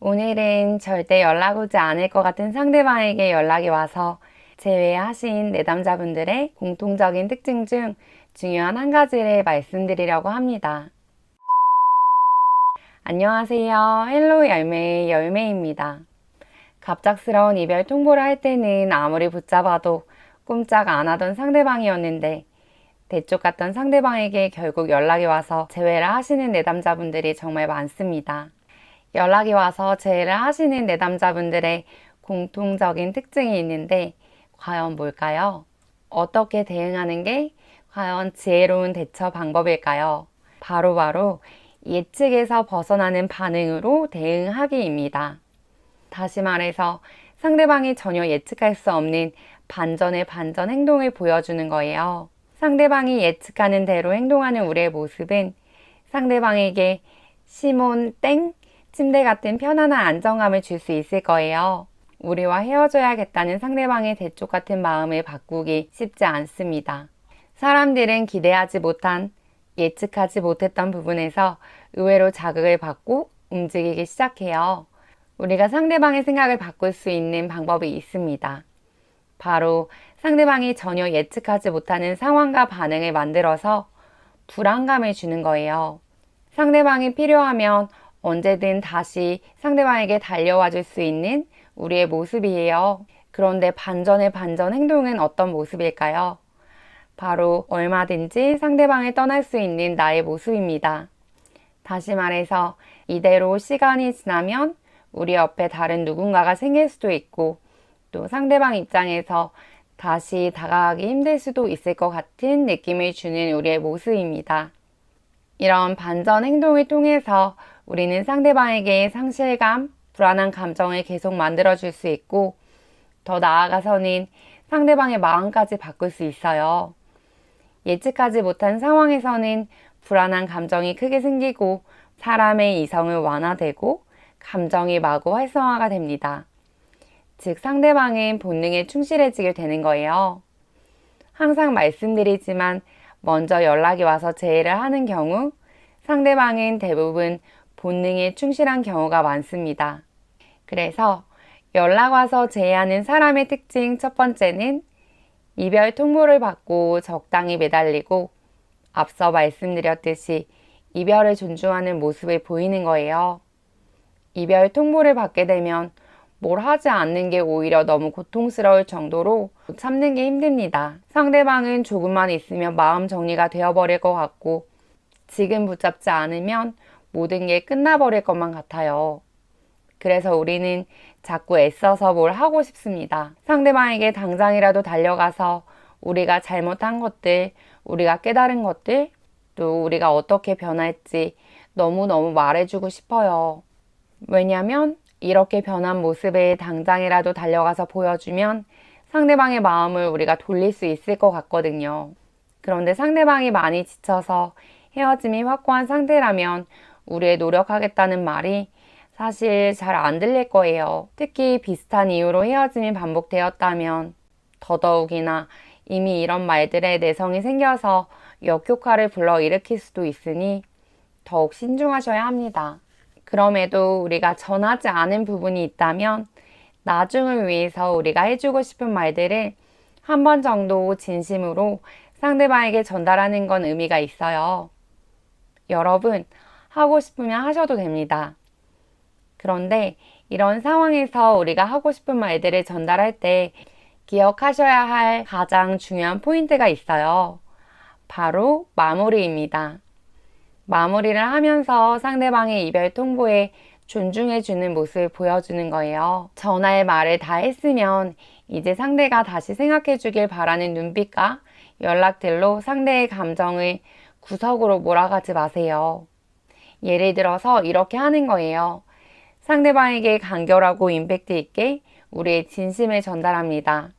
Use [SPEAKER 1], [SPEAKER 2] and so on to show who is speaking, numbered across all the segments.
[SPEAKER 1] 오늘은 절대 연락 오지 않을 것 같은 상대방에게 연락이 와서 제외하신 내담자분들의 공통적인 특징 중 중요한 한 가지를 말씀드리려고 합니다. 안녕하세요. 헬로 열매의 열매입니다. 갑작스러운 이별 통보를 할 때는 아무리 붙잡아도 꼼짝 안 하던 상대방이었는데 대쪽 같던 상대방에게 결국 연락이 와서 재회를 하시는 내담자분들이 정말 많습니다. 연락이 와서 재회를 하시는 내담자분들의 공통적인 특징이 있는데 과연 뭘까요? 어떻게 대응하는 게 과연 지혜로운 대처 방법일까요? 바로 예측에서 벗어나는 반응으로 대응하기입니다. 다시 말해서 상대방이 전혀 예측할 수 없는 반전의 반전 행동을 보여주는 거예요. 상대방이 예측하는 대로 행동하는 우리의 모습은 상대방에게 시몬 땡 침대 같은 편안한 안정감을 줄 수 있을 거예요. 우리와 헤어져야겠다는 상대방의 대쪽 같은 마음을 바꾸기 쉽지 않습니다. 사람들은 기대하지 못한, 예측하지 못했던 부분에서 의외로 자극을 받고 움직이기 시작해요. 우리가 상대방의 생각을 바꿀 수 있는 방법이 있습니다. 바로 상대방이 전혀 예측하지 못하는 상황과 반응을 만들어서 불안감을 주는 거예요. 상대방이 필요하면 언제든 다시 상대방에게 달려와 줄 수 있는 우리의 모습이에요. 그런데 반전의 반전 행동은 어떤 모습일까요? 바로 얼마든지 상대방을 떠날 수 있는 나의 모습입니다. 다시 말해서 이대로 시간이 지나면 우리 옆에 다른 누군가가 생길 수도 있고 또 상대방 입장에서 다시 다가가기 힘들 수도 있을 것 같은 느낌을 주는 우리의 모습입니다. 이런 반전 행동을 통해서 우리는 상대방에게 상실감, 불안한 감정을 계속 만들어줄 수 있고 더 나아가서는 상대방의 마음까지 바꿀 수 있어요. 예측하지 못한 상황에서는 불안한 감정이 크게 생기고 사람의 이성을 완화되고 감정이 마구 활성화가 됩니다. 즉 상대방은 본능에 충실해지게 되는 거예요. 항상 말씀드리지만 먼저 연락이 와서 제의를 하는 경우 상대방은 대부분 본능에 충실한 경우가 많습니다. 그래서 연락 와서 제의하는 사람의 특징 첫 번째는 이별 통보를 받고 적당히 매달리고 앞서 말씀드렸듯이 이별을 존중하는 모습을 보이는 거예요. 이별 통보를 받게 되면 뭘 하지 않는 게 오히려 너무 고통스러울 정도로 참는 게 힘듭니다. 상대방은 조금만 있으면 마음 정리가 되어버릴 것 같고 지금 붙잡지 않으면 모든 게 끝나버릴 것만 같아요. 그래서 우리는 자꾸 애써서 뭘 하고 싶습니다. 상대방에게 당장이라도 달려가서 우리가 잘못한 것들, 우리가 깨달은 것들, 또 우리가 어떻게 변할지 너무너무 말해주고 싶어요. 왜냐면 이렇게 변한 모습을 당장이라도 달려가서 보여주면 상대방의 마음을 우리가 돌릴 수 있을 것 같거든요. 그런데 상대방이 많이 지쳐서 헤어짐이 확고한 상태라면 우리의 노력하겠다는 말이 사실 잘 안 들릴 거예요. 특히 비슷한 이유로 헤어짐이 반복되었다면 더더욱이나 이미 이런 말들에 내성이 생겨서 역효과를 불러일으킬 수도 있으니 더욱 신중하셔야 합니다. 그럼에도 우리가 전하지 않은 부분이 있다면 나중을 위해서 우리가 해주고 싶은 말들을 한 번 정도 진심으로 상대방에게 전달하는 건 의미가 있어요. 여러분, 하고 싶으면 하셔도 됩니다. 그런데 이런 상황에서 우리가 하고 싶은 말들을 전달할 때 기억하셔야 할 가장 중요한 포인트가 있어요. 바로 마무리입니다. 마무리를 하면서 상대방의 이별 통보에 존중해주는 모습을 보여주는 거예요. 전할 말을 다 했으면 이제 상대가 다시 생각해주길 바라는 눈빛과 연락들로 상대의 감정을 구석으로 몰아가지 마세요. 예를 들어서 이렇게 하는 거예요. 상대방에게 간결하고 임팩트 있게 우리의 진심을 전달합니다.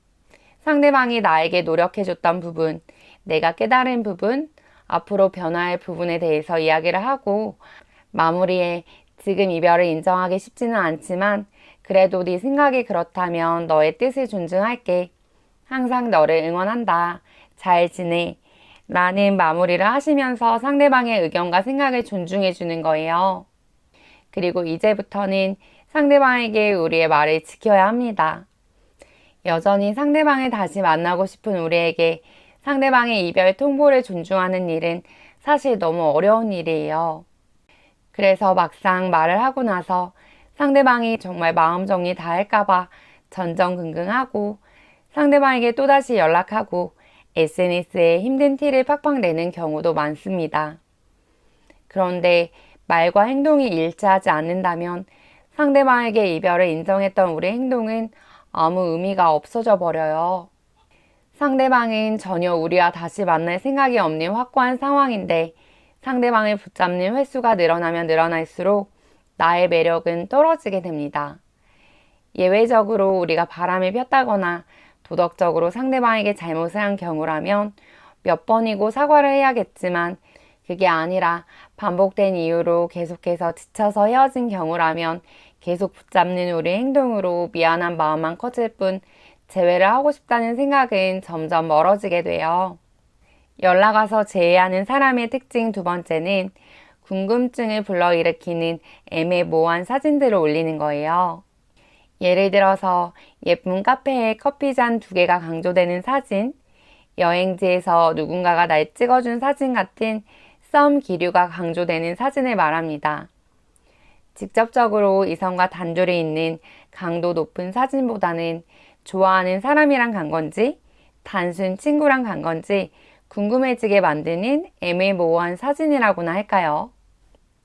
[SPEAKER 1] 상대방이 나에게 노력해줬던 부분, 내가 깨달은 부분, 앞으로 변화할 부분에 대해서 이야기를 하고 마무리에 지금 이별을 인정하기 쉽지는 않지만 그래도 네 생각이 그렇다면 너의 뜻을 존중할게. 항상 너를 응원한다. 잘 지내. 라는 마무리를 하시면서 상대방의 의견과 생각을 존중해 주는 거예요. 그리고 이제부터는 상대방에게 우리의 말을 지켜야 합니다. 여전히 상대방을 다시 만나고 싶은 우리에게 상대방의 이별 통보를 존중하는 일은 사실 너무 어려운 일이에요. 그래서 막상 말을 하고 나서 상대방이 정말 마음 정리 다 할까봐 전전긍긍하고 상대방에게 또다시 연락하고 SNS에 힘든 티를 팍팍 내는 경우도 많습니다. 그런데 말과 행동이 일치하지 않는다면 상대방에게 이별을 인정했던 우리의 행동은 아무 의미가 없어져 버려요. 상대방은 전혀 우리와 다시 만날 생각이 없는 확고한 상황인데 상대방을 붙잡는 횟수가 늘어나면 늘어날수록 나의 매력은 떨어지게 됩니다. 예외적으로 우리가 바람을 폈다거나 도덕적으로 상대방에게 잘못을 한 경우라면 몇 번이고 사과를 해야겠지만 그게 아니라 반복된 이유로 계속해서 지쳐서 헤어진 경우라면 계속 붙잡는 우리의 행동으로 미안한 마음만 커질 뿐 재회를 하고 싶다는 생각은 점점 멀어지게 돼요. 연락 와서 재회하는 사람의 특징 두 번째는 궁금증을 불러일으키는 애매모호한 사진들을 올리는 거예요. 예를 들어서 예쁜 카페에 커피잔 2개가 강조되는 사진, 여행지에서 누군가가 날 찍어준 사진 같은 썸 기류가 강조되는 사진을 말합니다. 직접적으로 이성과 단둘이 있는 강도 높은 사진보다는 좋아하는 사람이랑 간 건지, 단순 친구랑 간 건지 궁금해지게 만드는 애매모호한 사진이라고나 할까요?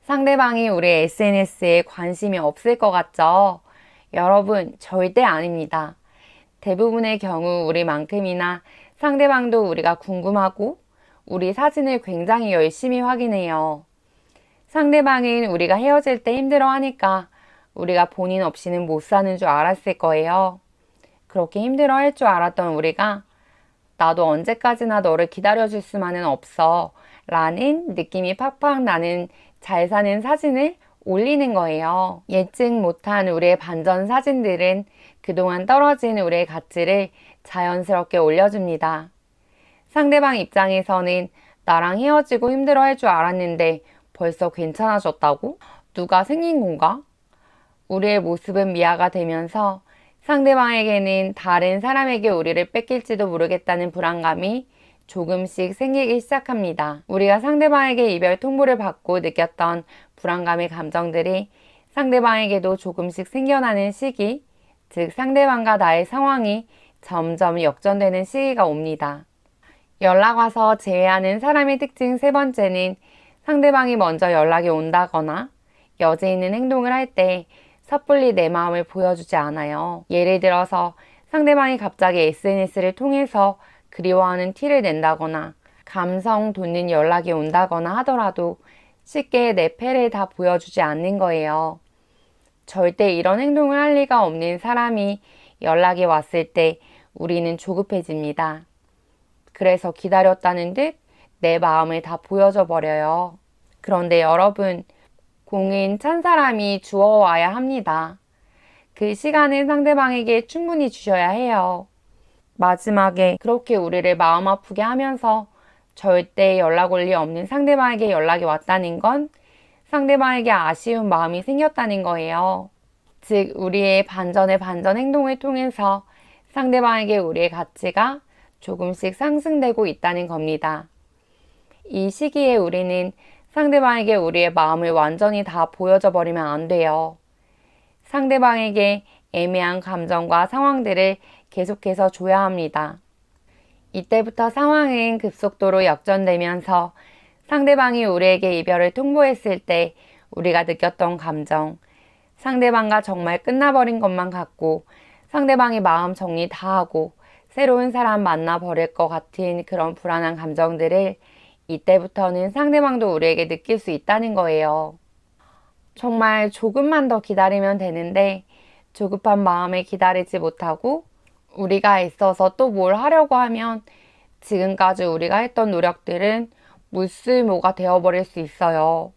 [SPEAKER 1] 상대방이 우리 SNS에 관심이 없을 것 같죠? 여러분, 절대 아닙니다. 대부분의 경우 우리만큼이나 상대방도 우리가 궁금하고 우리 사진을 굉장히 열심히 확인해요. 상대방은 우리가 헤어질 때 힘들어하니까 우리가 본인 없이는 못 사는 줄 알았을 거예요. 그렇게 힘들어할 줄 알았던 우리가 나도 언제까지나 너를 기다려줄 수만은 없어 라는 느낌이 팍팍 나는 잘 사는 사진을 올리는 거예요. 예측 못한 우리의 반전 사진들은 그동안 떨어진 우리의 가치를 자연스럽게 올려줍니다. 상대방 입장에서는 나랑 헤어지고 힘들어할 줄 알았는데 벌써 괜찮아졌다고? 누가 생긴 건가? 우리의 모습은 미화가 되면서 상대방에게는 다른 사람에게 우리를 뺏길지도 모르겠다는 불안감이 조금씩 생기기 시작합니다. 우리가 상대방에게 이별 통보를 받고 느꼈던 불안감의 감정들이 상대방에게도 조금씩 생겨나는 시기, 즉 상대방과 나의 상황이 점점 역전되는 시기가 옵니다. 연락 와서 재회하는 사람의 특징 세 번째는 상대방이 먼저 연락이 온다거나 여지 있는 행동을 할 때 섣불리 내 마음을 보여주지 않아요. 예를 들어서 상대방이 갑자기 SNS를 통해서 그리워하는 티를 낸다거나 감성 돋는 연락이 온다거나 하더라도 쉽게 내 패를 다 보여주지 않는 거예요. 절대 이런 행동을 할 리가 없는 사람이 연락이 왔을 때 우리는 조급해집니다. 그래서 기다렸다는 듯 내 마음을 다 보여줘 버려요. 그런데 여러분, 공은 찬 사람이 주워와야 합니다. 그 시간은 상대방에게 충분히 주셔야 해요. 마지막에 그렇게 우리를 마음 아프게 하면서 절대 연락 올 리 없는 상대방에게 연락이 왔다는 건 상대방에게 아쉬운 마음이 생겼다는 거예요. 즉, 우리의 반전의 반전 행동을 통해서 상대방에게 우리의 가치가 조금씩 상승되고 있다는 겁니다. 이 시기에 우리는 상대방에게 우리의 마음을 완전히 다 보여줘 버리면 안 돼요. 상대방에게 애매한 감정과 상황들을 계속해서 줘야 합니다. 이때부터 상황은 급속도로 역전되면서 상대방이 우리에게 이별을 통보했을 때 우리가 느꼈던 감정, 상대방과 정말 끝나버린 것만 같고 상대방이 마음 정리 다 하고 새로운 사람 만나버릴 것 같은 그런 불안한 감정들을 이때부터는 상대방도 우리에게 느낄 수 있다는 거예요. 정말 조금만 더 기다리면 되는데 조급한 마음에 기다리지 못하고 우리가 애써서 또 뭘 하려고 하면 지금까지 우리가 했던 노력들은 물쓸모가 되어버릴 수 있어요.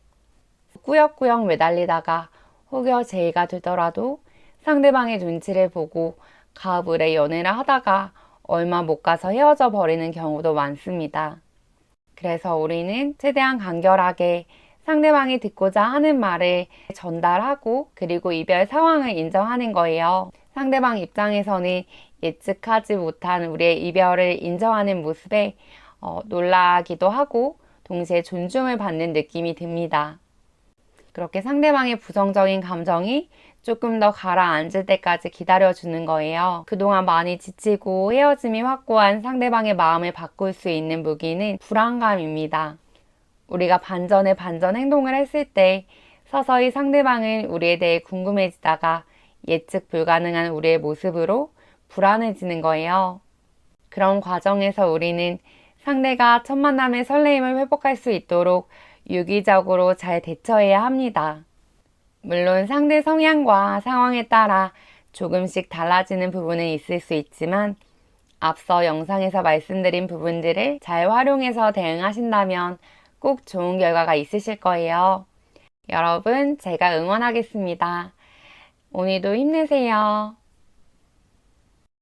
[SPEAKER 1] 꾸역꾸역 매달리다가 혹여 재회가 되더라도 상대방의 눈치를 보고 가을에 연애를 하다가 얼마 못 가서 헤어져 버리는 경우도 많습니다. 그래서 우리는 최대한 간결하게 상대방이 듣고자 하는 말을 전달하고 그리고 이별 상황을 인정하는 거예요. 상대방 입장에서는 예측하지 못한 우리의 이별을 인정하는 모습에 놀라기도 하고 동시에 존중을 받는 느낌이 듭니다. 그렇게 상대방의 부정적인 감정이 조금 더 가라앉을 때까지 기다려주는 거예요. 그동안 많이 지치고 헤어짐이 확고한 상대방의 마음을 바꿀 수 있는 무기는 불안감입니다. 우리가 반전에 반전 행동을 했을 때 서서히 상대방은 우리에 대해 궁금해지다가 예측 불가능한 우리의 모습으로 불안해지는 거예요. 그런 과정에서 우리는 상대가 첫 만남의 설레임을 회복할 수 있도록 유기적으로 잘 대처해야 합니다. 물론 상대 성향과 상황에 따라 조금씩 달라지는 부분은 있을 수 있지만 앞서 영상에서 말씀드린 부분들을 잘 활용해서 대응하신다면 꼭 좋은 결과가 있으실 거예요. 여러분, 제가 응원하겠습니다. 오늘도 힘내세요.